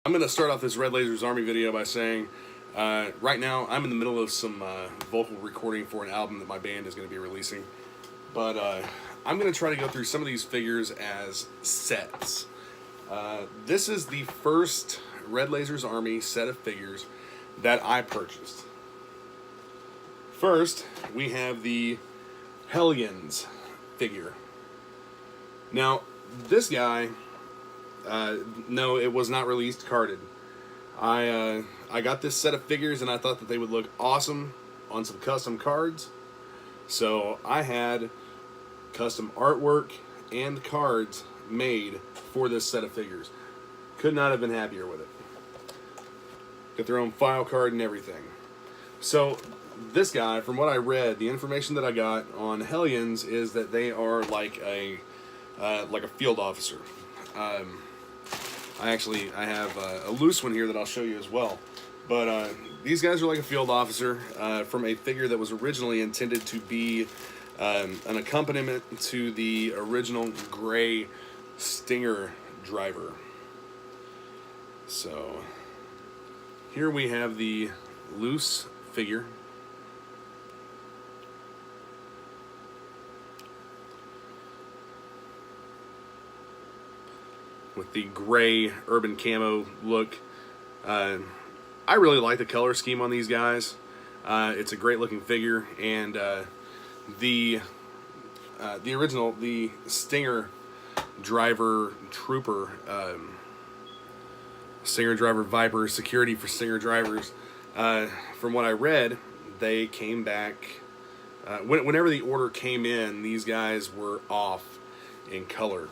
I'm going to start off this Red Lasers Army video by saying, right now I'm in the middle of some vocal recording for an album that my band is going to be releasing. But I'm going to try to go through some of these figures as sets. This is the first Red Lasers Army set of figures that I purchased. First, we have the Hellions figure. Now, this guy, no, it was not released carded. I got this set of figures and I thought that they would look awesome on some custom cards. So I had custom artwork and cards made for this set of figures. Could not have been happier with it. Got their own file card and everything. So this guy, from what I read, the information that I got on Hellions is that they are like a field officer. I have a loose one here that I'll show you as well. But these guys are like a field officer from a figure that was originally intended to be an accompaniment to the original gray Stinger driver. So here we have the loose figure. With the gray urban camo look. I really like the color scheme on these guys. It's a great looking figure, and the original, the Stinger driver trooper, Stinger driver Viper, security for Stinger drivers. From what I read, they came back, whenever the order came in, these guys were off in color.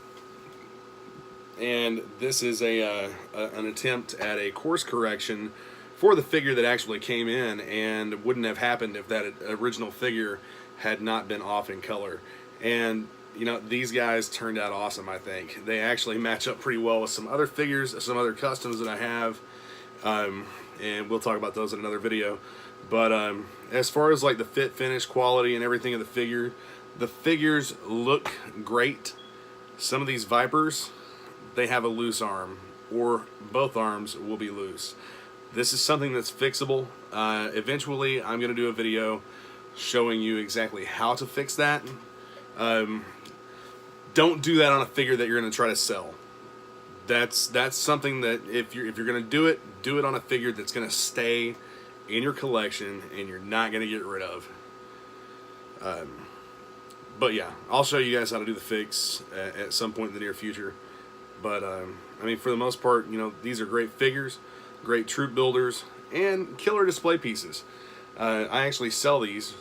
And this is an attempt at a course correction for the figure that actually came in, and wouldn't have happened if that original figure had not been off in color. And you know, these guys turned out awesome. I think they actually match up pretty well with some other figures, some other customs that I have, and we'll talk about those in another video. But as far as like the fit, finish, quality, and everything of the figures look great. Some of these Vipers, they have a loose arm, or both arms will be loose. This is something that's fixable. Eventually, I'm going to do a video showing you exactly how to fix that. Don't do that on a figure that you're going to try to sell. That's something that if you're going to do it on a figure that's going to stay in your collection and you're not going to get rid of. But yeah, I'll show you guys how to do the fix at some point in the near future. But I mean, for the most part, you know, these are great figures, great troop builders, and killer display pieces. I actually sell these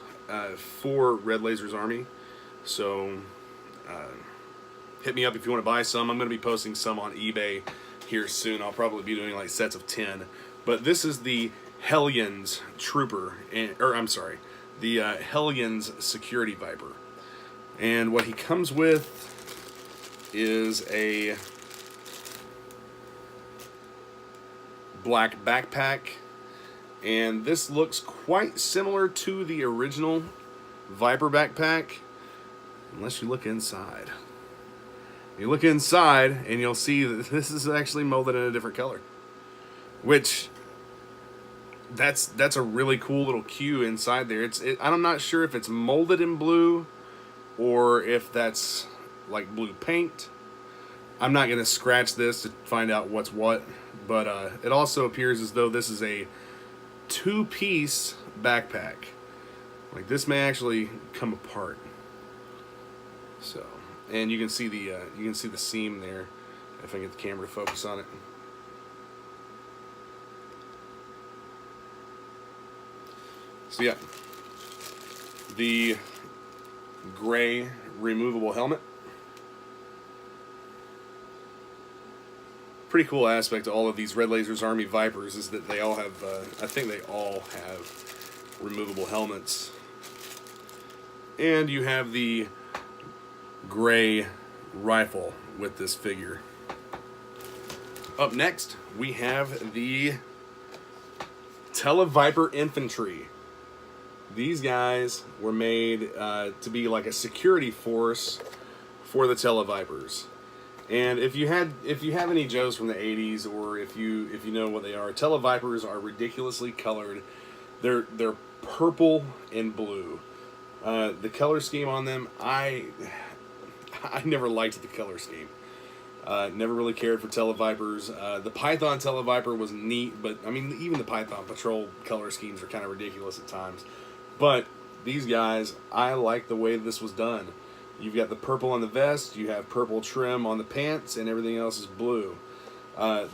for Red Lasers Army, so hit me up if you want to buy some. I'm going to be posting some on eBay here soon. I'll probably be doing like sets of 10. But this is the Hellions Trooper, the Hellions Security Viper. And what he comes with is a black backpack, and this looks quite similar to the original Viper backpack, unless you look inside. You look inside and you'll see that this is actually molded in a different color, which that's a really cool little cue inside there. I'm not sure if it's molded in blue or if that's like blue paint. I'm not going to scratch this to find out what's what, but it also appears as though this is a two-piece backpack. Like, this may actually come apart. So, and you can see the seam there if I get the camera to focus on it. So yeah, the gray removable helmet. Pretty cool aspect to all of these Red Lasers Army Vipers is that they all have, I think they all have removable helmets. And you have the gray rifle with this figure. Up next, we have the Tele-Viper Infantry. These guys were made to be like a security force for the Tele-Vipers. And if you have any Joes from the '80s, or if you know what they are, Tele-Vipers are ridiculously colored. They're purple and blue. The color scheme on them, I never liked the color scheme. Never really cared for Tele-Vipers. The Python Tele-Viper was neat, but I mean, even the Python Patrol color schemes are kind of ridiculous at times. But these guys, I like the way this was done. You've got the purple on the vest, you have purple trim on the pants, and everything else is blue.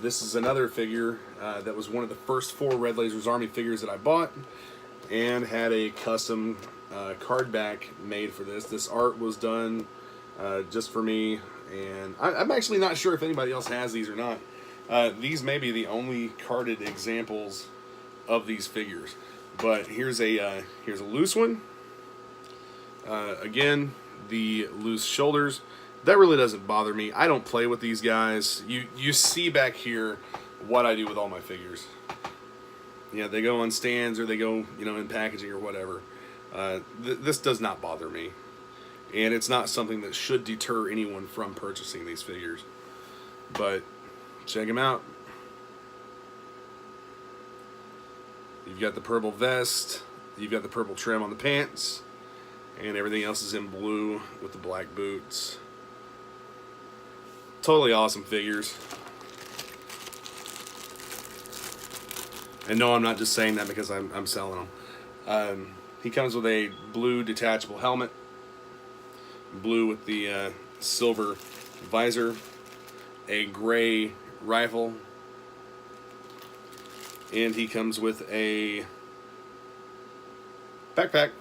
This is another figure that was one of the first 4 Red Lasers Army figures that I bought, and had a custom card back made for this. This art was done just for me, and I'm actually not sure if anybody else has these or not. These may be the only carded examples of these figures. But here's a loose one. Again, the loose shoulders. That really doesn't bother me. I don't play with these guys. You see back here what I do with all my figures. Yeah, they go on stands, or they go, in packaging or whatever. This does not bother me. And it's not something that should deter anyone from purchasing these figures. But check them out. You've got the purple vest, you've got the purple trim on the pants, and everything else is in blue with the black boots. Totally awesome figures. And no, I'm not just saying that because I'm selling them. He comes with a blue detachable helmet, blue with the silver visor, a gray rifle, and he comes with a backpack.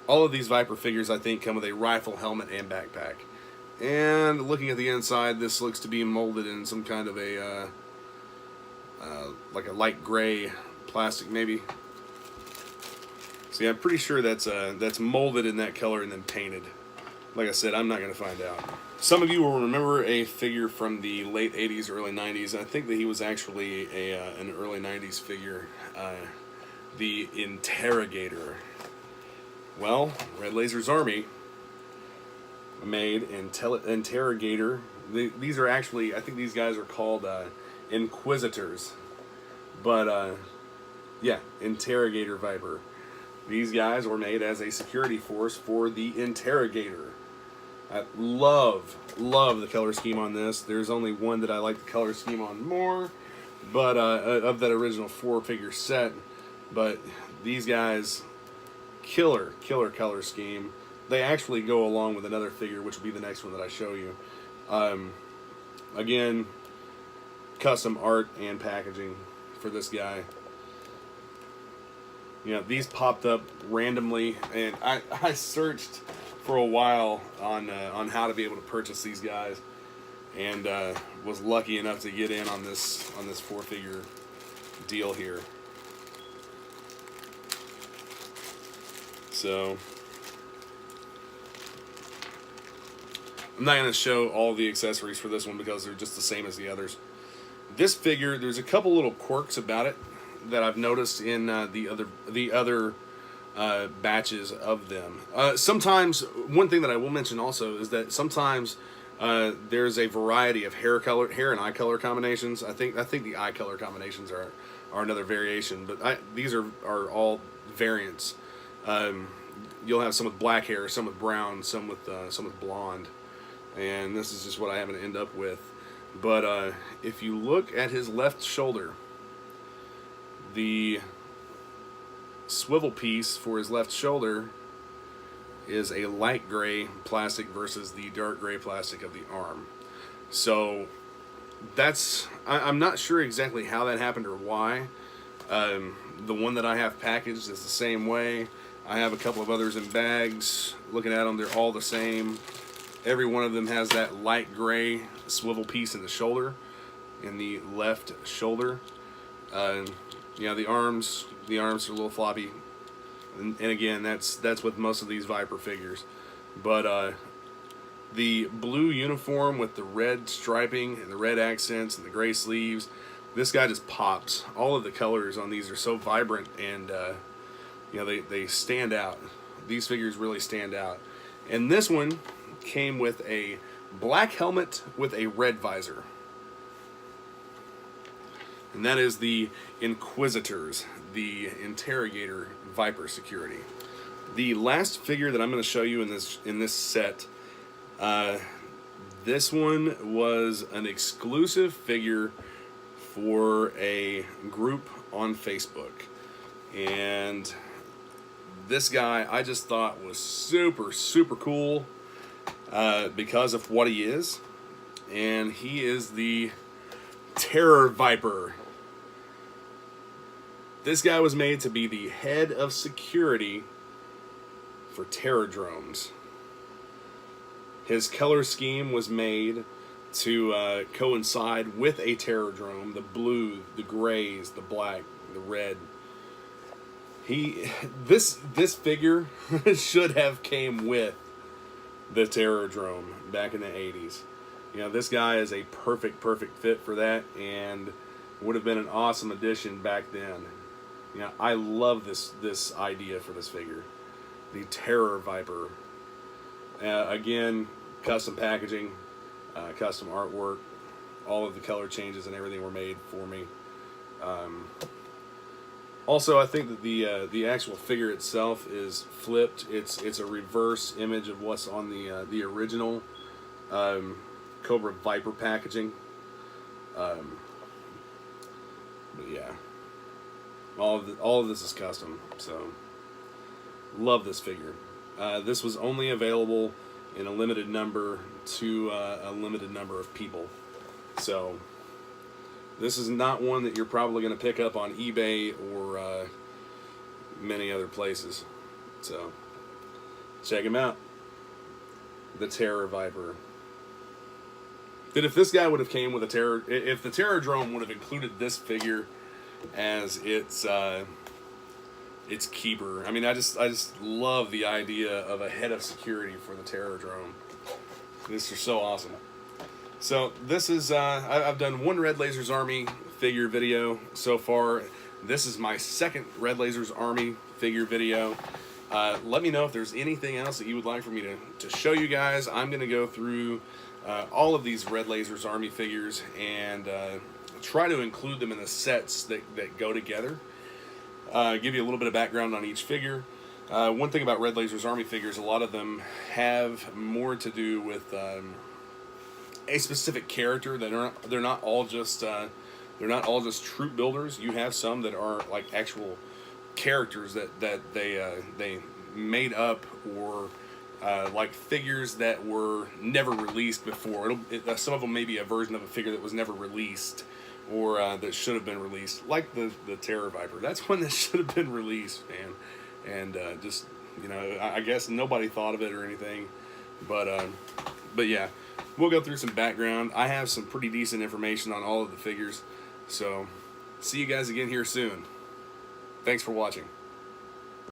All of these Viper figures, I think, come with a rifle, helmet, and backpack. And looking at the inside, this looks to be molded in some kind of a like a light gray plastic, maybe. See, I'm pretty sure that's molded in that color and then painted. Like I said, I'm not going to find out. Some of you will remember a figure from the late 80s, early 90s. I think that he was actually an early 90s figure. The Interrogator. Well, Red Lasers Army made Interrogator. These are actually, I think these guys are called Inquisitors. But, yeah, Interrogator Viper. These guys were made as a security force for the Interrogator. I love the color scheme on this. There's only one that I like the color scheme on more, but of that original 4-figure set. But these guys, killer color scheme. They actually go along with another figure, which will be the next one that I show you. Again, custom art and packaging for this guy. These popped up randomly, and I searched for a while on how to be able to purchase these guys, and was lucky enough to get in on this 4-figure deal here. So I'm not going to show all the accessories for this one because they're just the same as the others. This figure, there's a couple little quirks about it that I've noticed in the other batches of them. Sometimes, one thing that I will mention also is that sometimes there's a variety of hair and eye color combinations. I think the eye color combinations are another variation, but these are all variants. You'll have some with black hair, some with brown, some with blonde, and this is just what I happen to end up with. But if you look at his left shoulder, the swivel piece for his left shoulder is a light gray plastic versus the dark gray plastic of the arm. So I'm not sure exactly how that happened or why. The one that I have packaged is the same way. I have a couple of others in bags. Looking at them, they're all the same. Every one of them has that light gray swivel piece in the shoulder, in the left shoulder. The arms are a little floppy, and again, that's with most of these Viper figures. But the blue uniform with the red striping and the red accents and the gray sleeves, this guy just pops. All of the colors on these are so vibrant, and they stand out. These figures really stand out. And this one came with a black helmet with a red visor. And that is the Inquisitors, the Interrogator Viper security. The last figure that I'm going to show you in this set, this one was an exclusive figure for a group on Facebook. And this guy I just thought was super, super cool because of what he is. And he is the Terror Viper. This guy was made to be the head of security for terror drones. His color scheme was made to coincide with a terror drone: the blue, the grays, the black, the red. This figure should have came with the terror drone back in the 80s. You know, this guy is a perfect fit for that, and would have been an awesome addition back then. You know, I love this idea for this figure, the Terror Viper. Again, custom packaging, custom artwork, all of the color changes and everything were made for me. Also, I think that the actual figure itself is flipped. It's a reverse image of what's on the original Cobra Viper packaging. But yeah, all of this is custom. So love this figure. This was only available in a limited number to a limited number of people. So this is not one that you're probably going to pick up on eBay or many other places. So check him out. The Terror Viper. That if this guy would have came with a terror, if the Terror drone would have included this figure as its keeper. I mean, I just love the idea of a head of security for the Terror drone. This is so awesome. So this is I've done one Red Lasers Army figure video so far. This is my second Red Lasers Army figure video. Let me know if there's anything else that you would like for me to show you guys. I'm going to go through all of these Red Lasers Army figures and try to include them in the sets that go together. Give you a little bit of background on each figure. One thing about Red Lasers Army figures, a lot of them have more to do with a specific character. They're not all just troop builders. You have some that are like actual characters that they made up, or like figures that were never released before. Some of them may be a version of a figure that was never released, or that should have been released, like the Terror Viper. That's one that should have been released, man. And just, you know, I guess nobody thought of it or anything, but yeah, we'll go through some background. I have some pretty decent information on all of the figures, so see you guys again here soon. Thanks for watching.